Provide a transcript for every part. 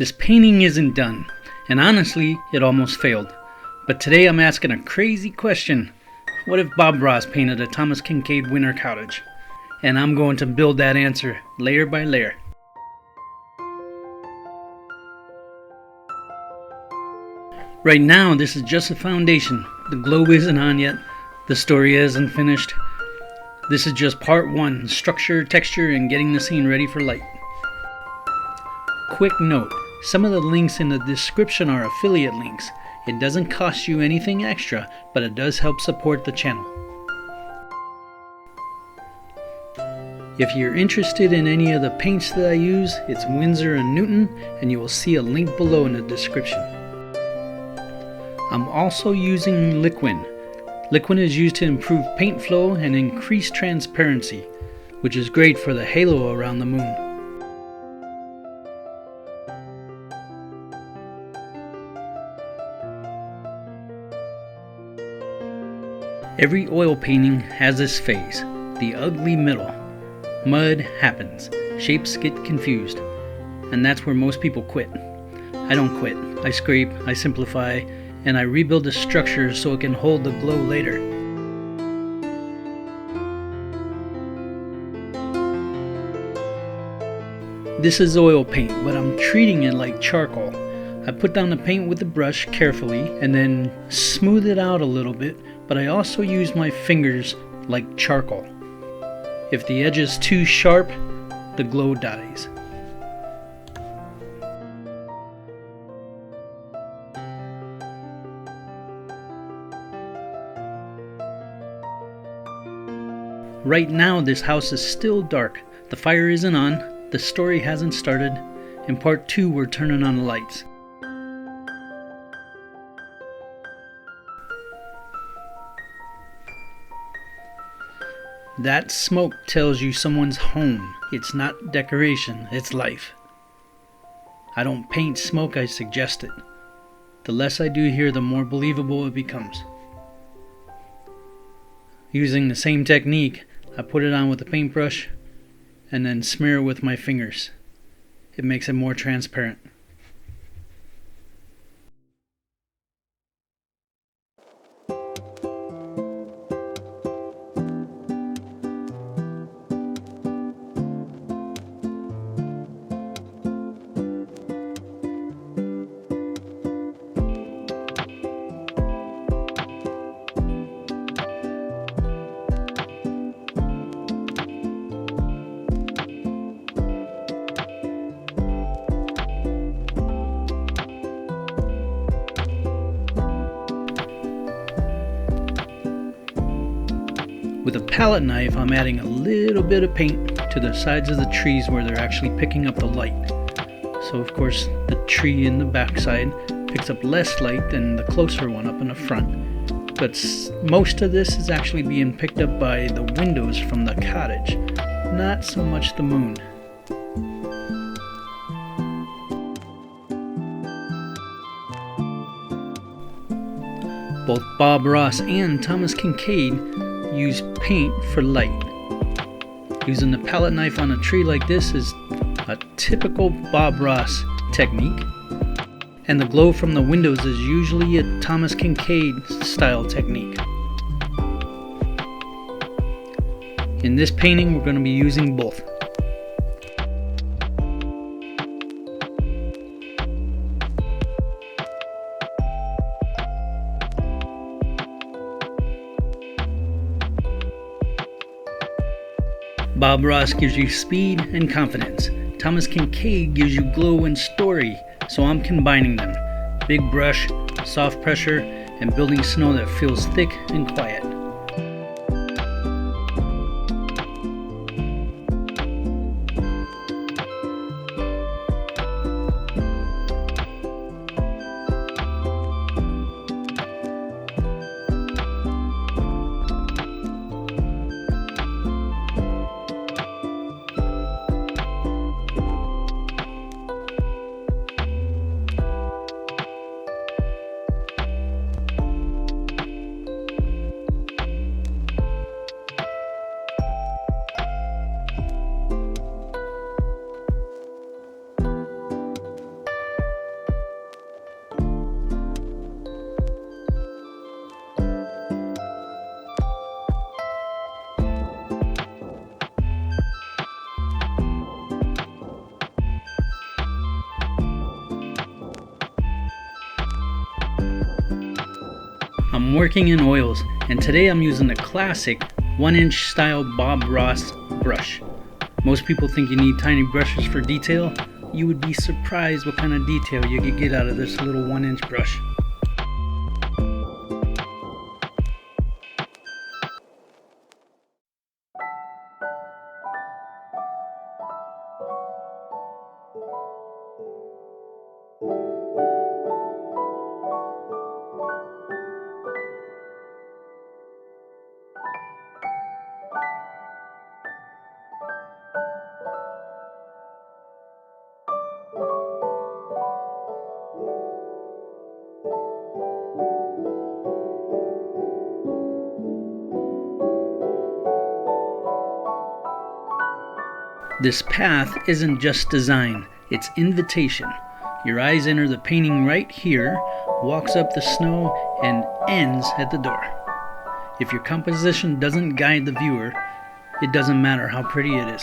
This painting isn't done, and honestly, it almost failed. But today I'm asking a crazy question. What if Bob Ross painted a Thomas Kinkade winter cottage? And I'm going to build that answer layer by layer. Right now, this is just a foundation. The globe isn't on yet. The story isn't finished. This is just part one, structure, texture, and getting the scene ready for light. Quick note, some of the links in the description are affiliate links. It doesn't cost you anything extra, but it does help support the channel. If you're interested in any of the paints that I use, it's Winsor and Newton, and you will see a link below in the description. I'm also using Liquin. Liquin is used to improve paint flow and increase transparency, which is great for the halo around the moon. Every oil painting has this phase, the ugly middle. Mud happens, shapes get confused, and that's where most people quit. I don't quit. I scrape, I simplify, and I rebuild the structure so it can hold the glow later. This is oil paint, but I'm treating it like charcoal. I put down the paint with the brush carefully and then smooth it out a little bit, but I also use my fingers like charcoal. If the edge is too sharp, the glow dies. Right now this house is still dark. The fire isn't on, the story hasn't started. In part 2 we're turning on the lights. That smoke tells you someone's home. It's not decoration, it's life. I don't paint smoke, I suggest it. The less I do here, the more believable it becomes. Using the same technique, I put it on with a paintbrush and then smear it with my fingers. It makes it more transparent. With a palette knife, I'm adding a little bit of paint to the sides of the trees where they're actually picking up the light. So of course the tree in the backside picks up less light than the closer one up in the front. But most of this is actually being picked up by the windows from the cottage, not so much the moon. Both Bob Ross and Thomas Kinkade use paint for light. Using the palette knife on a tree like this is a typical Bob Ross technique, and the glow from the windows is usually a Thomas Kinkade-style technique. In this painting we're going to be using both. Bob Ross gives you speed and confidence. Thomas Kinkade gives you glow and story, so I'm combining them. Big brush, soft pressure, and building snow that feels thick and quiet. I'm working in oils, and today I'm using the classic 1-inch style Bob Ross brush. Most people think you need tiny brushes for detail. You would be surprised what kind of detail you could get out of this little 1-inch brush. This path isn't just design, it's invitation. Your eyes enter the painting right here, walks up the snow, and ends at the door. If your composition doesn't guide the viewer, it doesn't matter how pretty it is.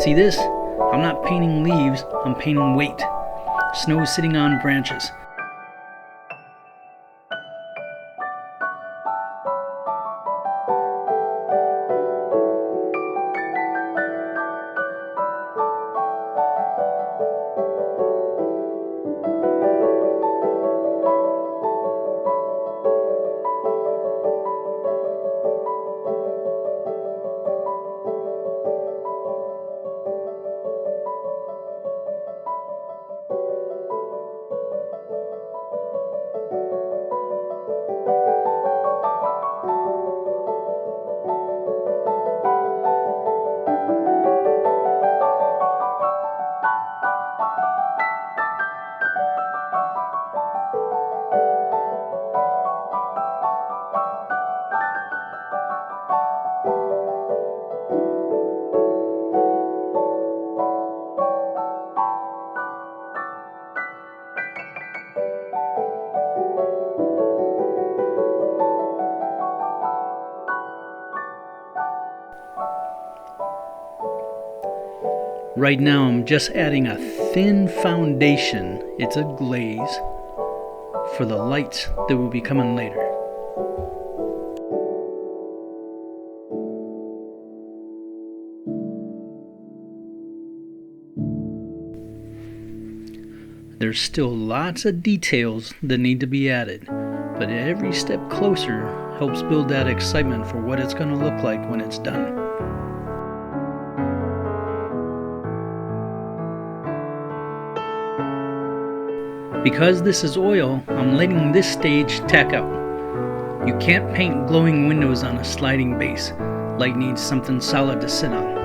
See this? I'm not painting leaves, I'm painting weight. Snow sitting on branches. Right now I'm just adding a thin foundation, it's a glaze, for the lights that will be coming later. There's still lots of details that need to be added, but every step closer helps build that excitement for what it's going to look like when it's done. Because this is oil, I'm letting this stage tack out. You can't paint glowing windows on a sliding base. Light needs something solid to sit on.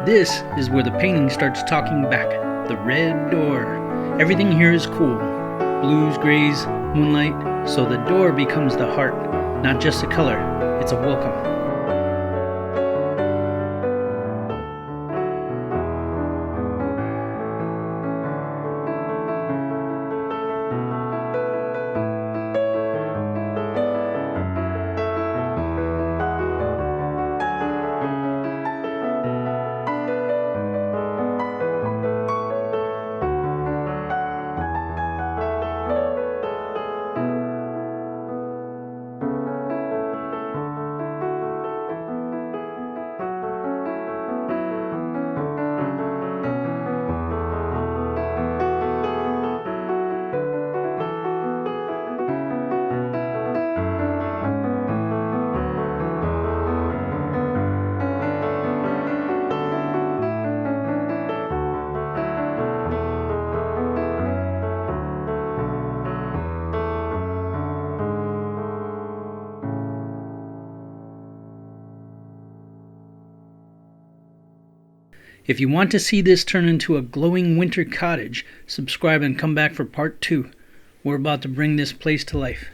This is where the painting starts talking back. The red door. Everything here is cool. Blues, grays, moonlight. So the door becomes the heart. Not just a color, it's a welcome. If you want to see this turn into a glowing winter cottage, subscribe and come back for part 2. We're about to bring this place to life.